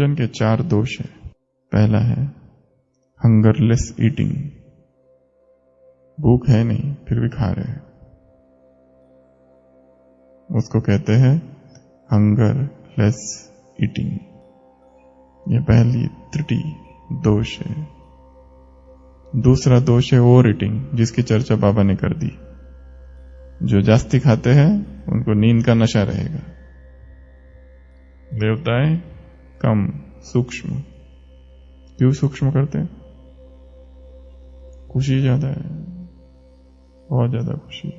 भोजन के 4 दोष हैं। पहला है हंगरलेस ईटिंग, भूख है नहीं फिर भी खा रहे हैं, उसको कहते हैं हंगरलेस ईटिंग। ये पहली त्रुटि दोष है। दूसरा दोष है ओवर ईटिंग, जिसकी चर्चा बाबा ने कर दी। जो जास्ती खाते हैं उनको नींद का नशा रहेगा। देवताएं कम सूक्ष्म, क्यों सूक्ष्म करते हैं? खुशी ज्यादा है, बहुत ज्यादा खुशी।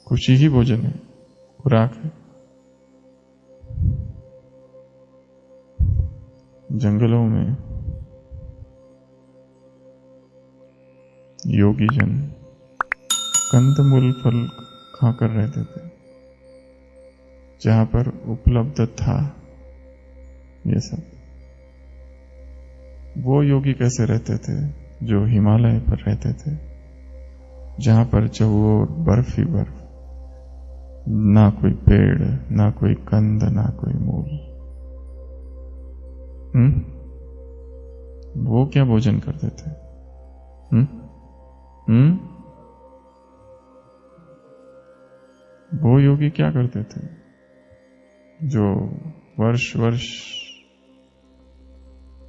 खुशी ही भोजन है, खुराक है। जंगलों में योगी जन कंदमूल फल खाकर रहते थे, जहां पर उपलब्ध था ये सब। वो योगी कैसे रहते थे? जो हिमालय पर रहते थे, जहां पर चहुओर बर्फ ही बर्फ, ना कोई पेड़, ना कोई कंद, ना कोई मूल। वो क्या भोजन करते थे? वो योगी क्या करते थे जो वर्ष वर्ष,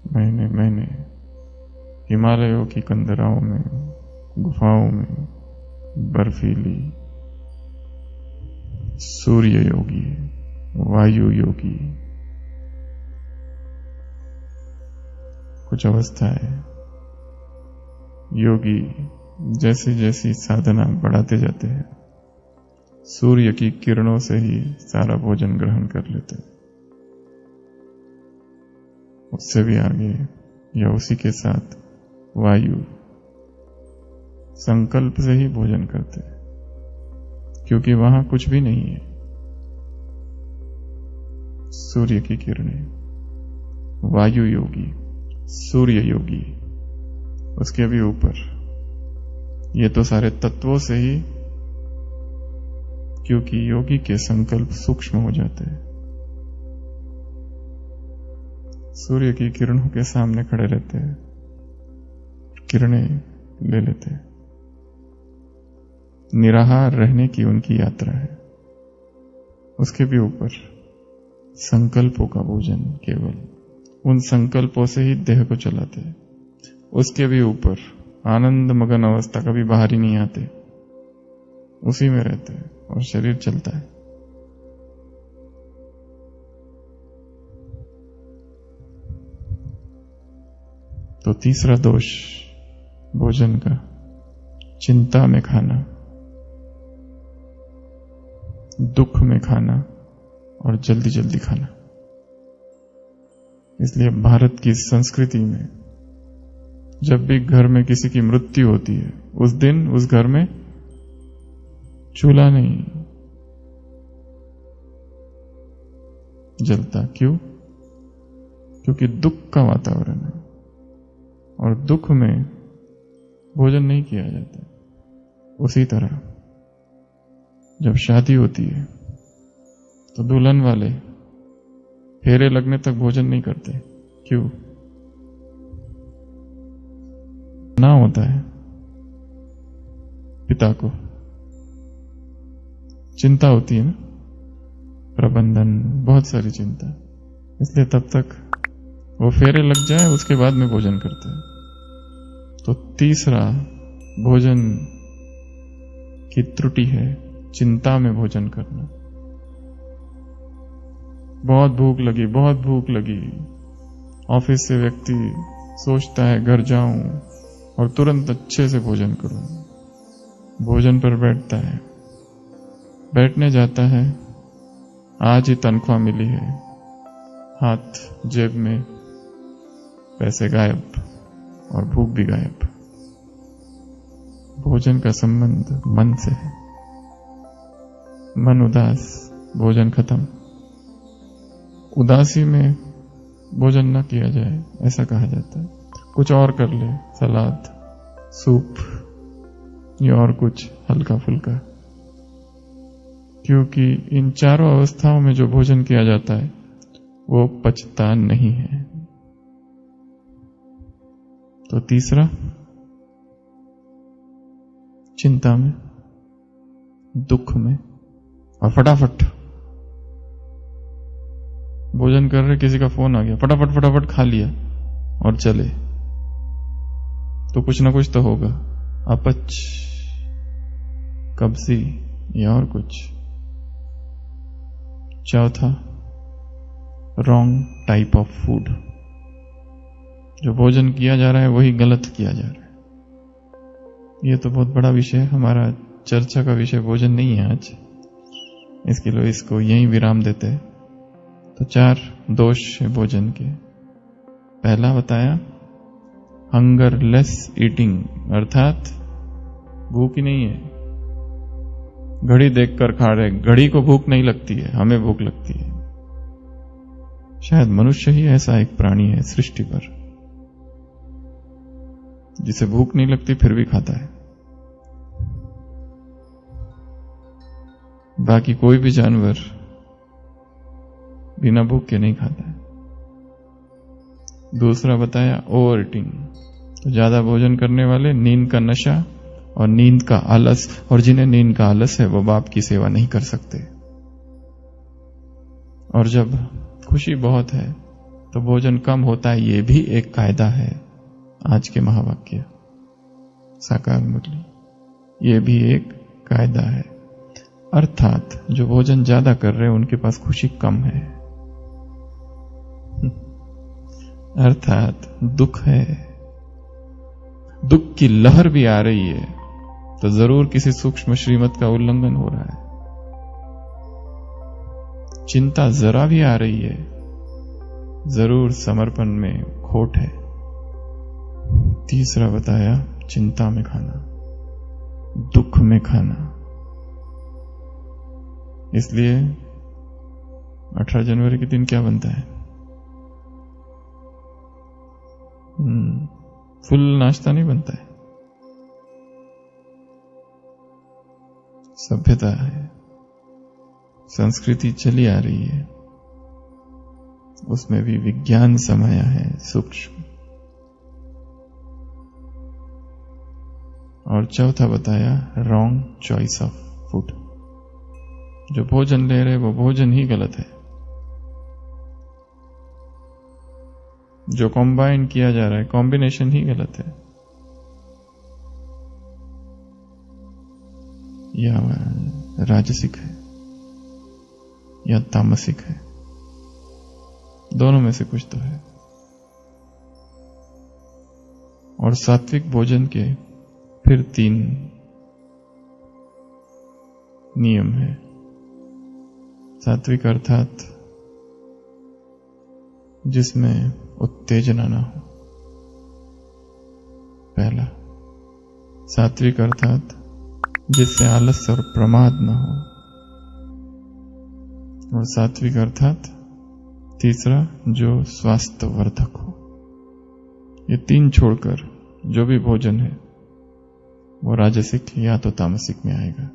महीने महीने हिमालयों की कंदराओं में, गुफाओं में बर्फीली, सूर्य योगी, वायु योगी, कुछ अवस्था है योगी जैसी जैसी साधना बढ़ाते जाते हैं, सूर्य की किरणों से ही सारा भोजन ग्रहण कर लेते हैं। उससे भी आगे या उसी के साथ वायु, संकल्प से ही भोजन करते हैं, क्योंकि वहां कुछ भी नहीं है। सूर्य की किरणें, वायु योगी, सूर्य योगी, उसके भी ऊपर ये तो सारे तत्वों से ही, क्योंकि योगी के संकल्प सूक्ष्म हो जाते हैं। सूर्य की किरणों के सामने खड़े रहते हैं, किरणें ले लेते हैं। निराहार रहने की उनकी यात्रा है। उसके भी ऊपर संकल्पों का भोजन, केवल उन संकल्पों से ही देह को चलाते हैं। उसके भी ऊपर आनंद मगन अवस्था, कभी बाहर ही नहीं आते, उसी में रहते हैं और शरीर चलता है। तो तीसरा दोष भोजन का, चिंता में खाना, दुख में खाना और जल्दी जल्दी खाना। इसलिए भारत की संस्कृति में जब भी घर में किसी की मृत्यु होती है, उस दिन उस घर में चूल्हा नहीं जलता। क्यों? क्योंकि दुख का वातावरण है और दुख में भोजन नहीं किया जाता। उसी तरह जब शादी होती है तो दुल्हन वाले फेरे लगने तक भोजन नहीं करते। क्यों? ना होता है पिता को, चिंता होती है ना, प्रबंधन, बहुत सारी चिंता। इसलिए तब तक वो फेरे लग जाए, उसके बाद में भोजन करते हैं। तो तीसरा भोजन की त्रुटि है चिंता में भोजन करना। बहुत भूख लगी, बहुत भूख लगी, ऑफिस से व्यक्ति सोचता है घर जाऊं और तुरंत अच्छे से भोजन करूं। भोजन पर बैठता है, बैठने जाता है, आज ही तनख्वाह मिली है, हाथ जेब में, पैसे गायब और भूख भी गायब। भोजन का संबंध मन से है। मन उदास, भोजन खत्म। उदासी में भोजन न किया जाए, ऐसा कहा जाता है। कुछ और कर ले, सलाद, सूप या और कुछ हल्का फुल्का। क्योंकि इन चारों अवस्थाओं में जो भोजन किया जाता है वो पचता नहीं है। तो तीसरा, चिंता में, दुख में, और फटाफट भोजन कर रहे, किसी का फोन आ गया, फटाफट फटाफट खा लिया और चले, तो कुछ ना कुछ तो होगा, अपच, कब्जी या और कुछ। चौथा, रॉन्ग टाइप ऑफ फूड, जो भोजन किया जा रहा है वही गलत किया जा रहा है। ये तो बहुत बड़ा विषय है, हमारा चर्चा का विषय भोजन नहीं है आज, इसके लिए इसको यहीं विराम देते हैं। तो 4 दोष है भोजन के। पहला बताया हंगरलेस ईटिंग, अर्थात भूख ही नहीं है, घड़ी देखकर खा रहे, घड़ी को भूख नहीं लगती है, हमें भूख लगती है। शायद मनुष्य ही ऐसा एक प्राणी है सृष्टि पर जिसे भूख नहीं लगती फिर भी खाता है। बाकी कोई भी जानवर बिना भूख के नहीं खाता है। दूसरा बताया ओवर ईटिंग, तो ज्यादा भोजन करने वाले नींद का नशा और नींद का आलस, और जिन्हें नींद का आलस है वो बाप की सेवा नहीं कर सकते। और जब खुशी बहुत है तो भोजन कम होता है, ये भी एक कायदा है। आज के महावाक्य साकार मुरली, ये भी एक कायदा है। अर्थात जो भोजन ज्यादा कर रहे हैं उनके पास खुशी कम है, अर्थात दुख है। दुख की लहर भी आ रही है तो जरूर किसी सूक्ष्म श्रीमत का उल्लंघन हो रहा है। चिंता जरा भी आ रही है, जरूर समर्पण में खोट है। तीसरा बताया चिंता में खाना, दुख में खाना। इसलिए 18 जनवरी के दिन क्या बनता है? फुल नाश्ता नहीं बनता है, सभ्यता है, संस्कृति चली आ रही है, उसमें भी विज्ञान समाया है सूक्ष्म। और चौथा बताया रॉन्ग चॉइस ऑफ फूड, जो भोजन ले रहे वो भोजन ही गलत है, जो कॉम्बाइन किया जा रहा है कॉम्बिनेशन ही गलत है, या राजसिक है या तामसिक है, दोनों में से कुछ तो है। और सात्विक भोजन के फिर 3 नियम है। सात्विक अर्थात जिसमें उत्तेजना ना हो। पहला, सात्विक अर्थात जिससे आलस और प्रमाद ना हो। और सात्विक अर्थात तीसरा जो स्वास्थ्यवर्धक हो। ये 3 छोड़कर जो भी भोजन है वो राजसिक या तो तामसिक में आएगा।